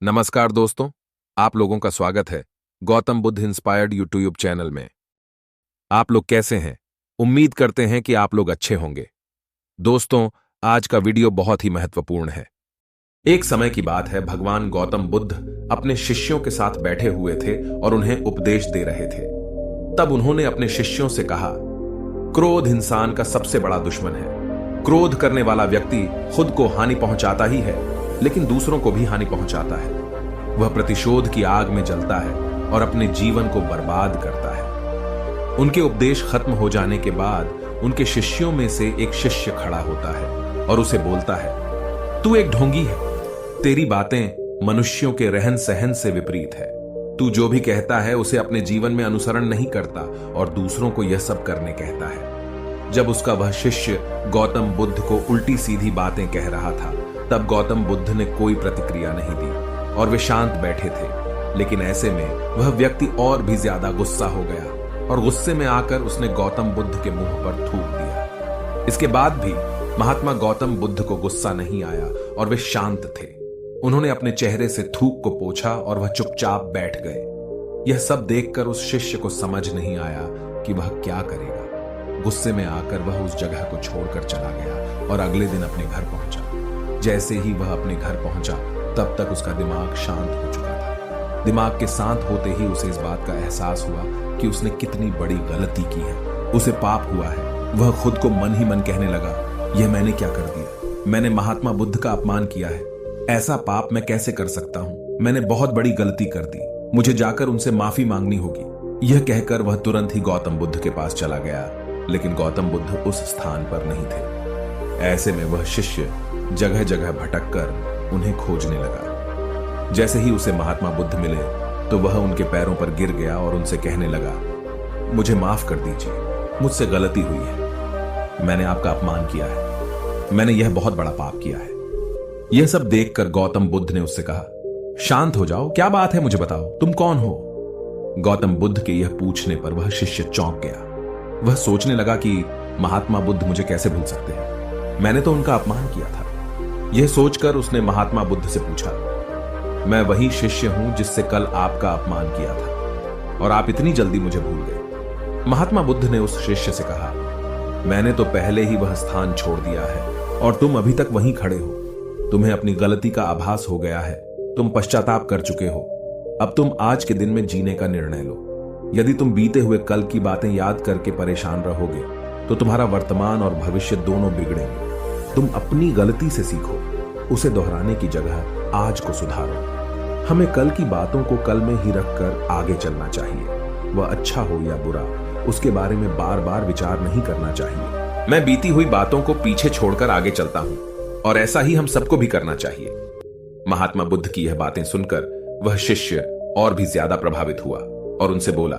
नमस्कार दोस्तों, आप लोगों का स्वागत है Gautam Buddha inspired YouTube channel में। आप लोग कैसे हैं? उम्मीद करते हैं कि आप लोग अच्छे होंगे। दोस्तों, आज का वीडियो बहुत ही महत्वपूर्ण है। एक समय की बात है, भगवान गौतम बुद्ध अपने शिष्यों के साथ बैठे हुए थे और उन्हें उपदेश दे रहे थे। तब उन्होंने अपने शिष्यों से कहा, क्रोध इंसान का सबसे बड़ा दुश्मन है। क्रोध करने वाला व्यक्ति खुद को हानि पहुंचाता ही है, लेकिन दूसरों को भी हानि पहुंचाता है। वह प्रतिशोध की आग में जलता है और अपने जीवन को बर्बाद करता है। उनके उपदेश खत्म हो जाने के बाद उनके शिष्यों में से एक शिष्य खड़ा होता है और उसे बोलता है, तू एक ढोंगी है। तेरी बातें मनुष्यों के रहन सहन से विपरीत है। तू जो भी कहता है उसे अपने जीवन में अनुसरण नहीं करता और दूसरों को यह सब करने कहता है। जब उसका वह शिष्य गौतम बुद्ध को उल्टी सीधी बातें कह रहा था, तब गौतम बुद्ध ने कोई प्रतिक्रिया नहीं दी और वे शांत बैठे थे। लेकिन ऐसे में वह व्यक्ति और भी ज्यादा गुस्सा हो गया और गुस्से में आकर उसने गौतम बुद्ध के मुंह पर थूक दिया। इसके बाद भी महात्मा गौतम बुद्ध को गुस्सा नहीं आया और वे शांत थे। उन्होंने अपने चेहरे से थूक को पोंछा और वह चुपचाप बैठ गए। यह सब देखकर उस शिष्य को समझ नहीं आया कि वह क्या करेगा। गुस्से में आकर वह उस जगह को छोड़कर चला गया और अगले दिन अपने घर पहुंचा। जैसे ही वह अपने घर पहुंचा, तब तक उसका दिमाग शांत हो चुका था। दिमाग के शांत होते ही उसे इस बात का एहसास हुआ कि उसने कितनी बड़ी गलती की है। उसे पाप हुआ है। वह खुद को मन ही मन कहने लगा, यह मैंने क्या कर दिया? मैंने महात्मा बुद्ध का अपमान किया है। ऐसा पाप मैं कैसे कर सकता हूं? मैंने बहुत बड़ी गलती कर दी। मुझे जाकर उनसे माफी मांगनी होगी। यह कहकर वह तुरंत ही गौतम बुद्ध के पास चला गया, लेकिन गौतम बुद्ध उस स्थान पर नहीं थे। ऐसे में वह शिष्य जगह जगह भटक कर उन्हें खोजने लगा। जैसे ही उसे महात्मा बुद्ध मिले, तो वह उनके पैरों पर गिर गया और उनसे कहने लगा, मुझे माफ कर दीजिए, मुझसे गलती हुई है। मैंने आपका अपमान किया है। मैंने यह बहुत बड़ा पाप किया है। यह सब देखकर गौतम बुद्ध ने उससे कहा, शांत हो जाओ, क्या बात है, मुझे बताओ, तुम कौन हो? गौतम बुद्ध के यह पूछने पर वह शिष्य चौंक गया। वह सोचने लगा कि महात्मा बुद्ध मुझे कैसे भूल सकते हैं? मैंने तो उनका अपमान किया था। यह सोचकर उसने महात्मा बुद्ध से पूछा, मैं वही शिष्य हूं जिससे कल आपका अपमान किया था और आप इतनी जल्दी मुझे भूल गए? महात्मा बुद्ध ने उस शिष्य से कहा, मैंने तो पहले ही वह स्थान छोड़ दिया है और तुम अभी तक वहीं खड़े हो। तुम्हें अपनी गलती का आभास हो गया है। तुम पश्चाताप कर चुके हो। अब तुम आज के दिन में जीने का निर्णय लो। यदि तुम बीते हुए कल की बातें याद करके परेशान रहोगे, तो तुम्हारा वर्तमान और भविष्य दोनों बिगड़ेंगे। तुम अपनी गलती से सीखो, उसे दोहराने की जगह आज को सुधारो। हमें कल की बातों को कल में ही रखकर आगे चलना चाहिए। वह अच्छा हो या बुरा, उसके बारे में बार बार विचार नहीं करना चाहिए। मैं बीती हुई बातों को पीछे छोड़कर आगे चलता हूं और ऐसा ही हम सबको भी करना चाहिए। महात्मा बुद्ध की यह बातें सुनकर वह शिष्य और भी ज्यादा प्रभावित हुआ और उनसे बोला,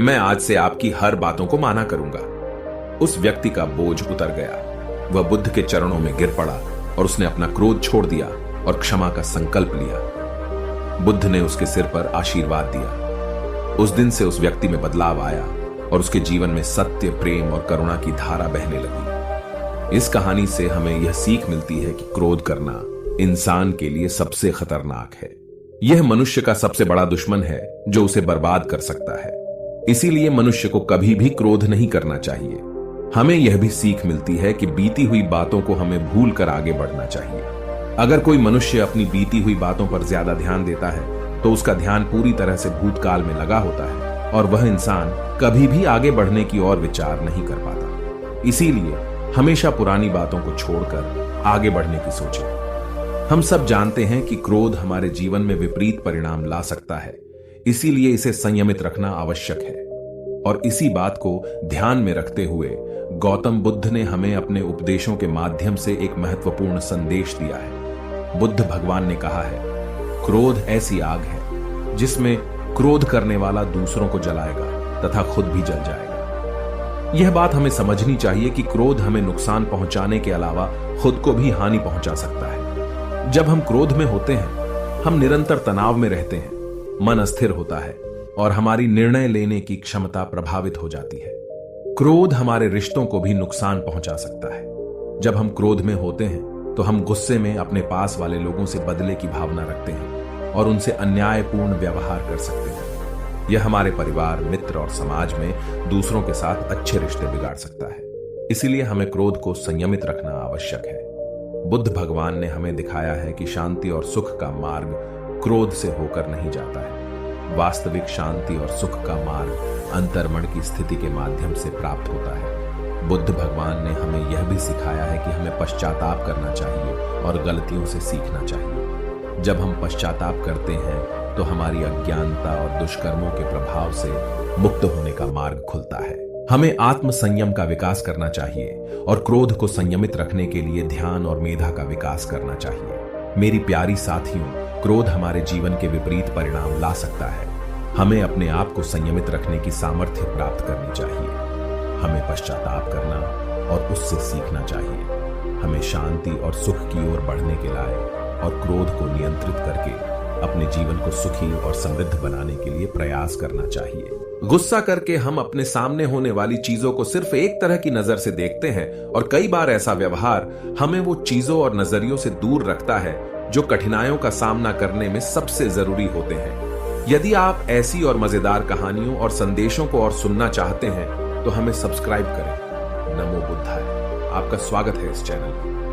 मैं आज से आपकी हर बातों को माना करूंगा। उस व्यक्ति का बोझ उतर गया। वह बुद्ध के चरणों में गिर पड़ा और उसने अपना क्रोध छोड़ दिया और क्षमा का संकल्प लिया। बुद्ध ने उसके सिर पर आशीर्वाद दिया। उस दिन से उस व्यक्ति में बदलाव आया और उसके जीवन में सत्य, प्रेम और करुणा की धारा बहने लगी। इस कहानी से हमें यह सीख मिलती है कि क्रोध करना इंसान के लिए सबसे खतरनाक है। यह मनुष्य का सबसे बड़ा दुश्मन है जो उसे बर्बाद कर सकता है। इसीलिए मनुष्य को कभी भी क्रोध नहीं करना चाहिए। हमें यह भी सीख मिलती है कि बीती हुई बातों को हमें भूल कर आगे बढ़ना चाहिए। अगर कोई मनुष्य अपनी बीती हुई बातों पर ज्यादा ध्यान देता है, तो उसका ध्यान पूरी तरह से भूतकाल में लगा होता है और वह इंसान कभी भी आगे बढ़ने की ओर विचार नहीं कर पाता। इसीलिए हमेशा पुरानी बातों को छोड़कर आगे बढ़ने की सोचें। हम सब जानते हैं कि क्रोध हमारे जीवन में विपरीत परिणाम ला सकता है, इसीलिए इसे संयमित रखना आवश्यक है। और इसी बात को ध्यान में रखते हुए गौतम बुद्ध ने हमें अपने उपदेशों के माध्यम से एक महत्वपूर्ण संदेश दिया है। बुद्ध भगवान ने कहा है, क्रोध ऐसी आग है जिसमें क्रोध करने वाला दूसरों को जलाएगा तथा खुद भी जल जाएगा। यह बात हमें समझनी चाहिए कि क्रोध हमें नुकसान पहुंचाने के अलावा खुद को भी हानि पहुंचा सकता है। जब हम क्रोध में होते हैं, हम निरंतर तनाव में रहते हैं, मन अस्थिर होता है और हमारी निर्णय लेने की क्षमता प्रभावित हो जाती है। क्रोध हमारे रिश्तों को भी नुकसान पहुंचा सकता है। जब हम क्रोध में होते हैं, तो हम गुस्से में अपने पास वाले लोगों से बदले की भावना रखते हैं और उनसे अन्यायपूर्ण व्यवहार कर सकते हैं। यह हमारे परिवार, मित्र और समाज में दूसरों के साथ अच्छे रिश्ते बिगाड़ सकता है। इसीलिए हमें क्रोध को संयमित रखना आवश्यक है। बुद्ध भगवान ने हमें दिखाया है कि शांति और सुख का मार्ग क्रोध से होकर नहीं जाता है। वास्तविक शांति और सुख का मार्ग अंतर्मन की स्थिति के माध्यम से प्राप्त होता है। बुद्ध भगवान ने हमें यह भी सिखाया है कि हमें पश्चाताप करना चाहिए और गलतियों से सीखना चाहिए। जब हम पश्चाताप करते हैं तो हमारी अज्ञानता और दुष्कर्मों के प्रभाव से मुक्त होने का मार्ग खुलता है। हमें आत्म संयम का विकास करना चाहिए और क्रोध को संयमित रखने के लिए ध्यान और मेधा का विकास करना चाहिए। मेरी प्यारी साथियों, क्रोध हमारे जीवन के विपरीत परिणाम ला सकता है। हमें अपने आप को संयमित रखने की सामर्थ्य प्राप्त करनी चाहिए। हमें पश्चाताप करना और उससे सीखना चाहिए। हमें शांति और सुख की ओर बढ़ने के लाए और क्रोध को नियंत्रित करके अपने जीवन को सुखी और समृद्ध बनाने के लिए प्रयास करना चाहिए। गुस्सा करके हम अपने सामने होने वाली चीजों को सिर्फ एक तरह की नजर से देखते हैं और कई बार ऐसा व्यवहार हमें वो चीजों और नजरियों से दूर रखता है जो कठिनाइयों का सामना करने में सबसे जरूरी होते हैं। यदि आप ऐसी और मजेदार कहानियों और संदेशों को और सुनना चाहते हैं तो हमें सब्सक्राइब करें। नमो बुद्धाय। आपका स्वागत है इस चैनल में।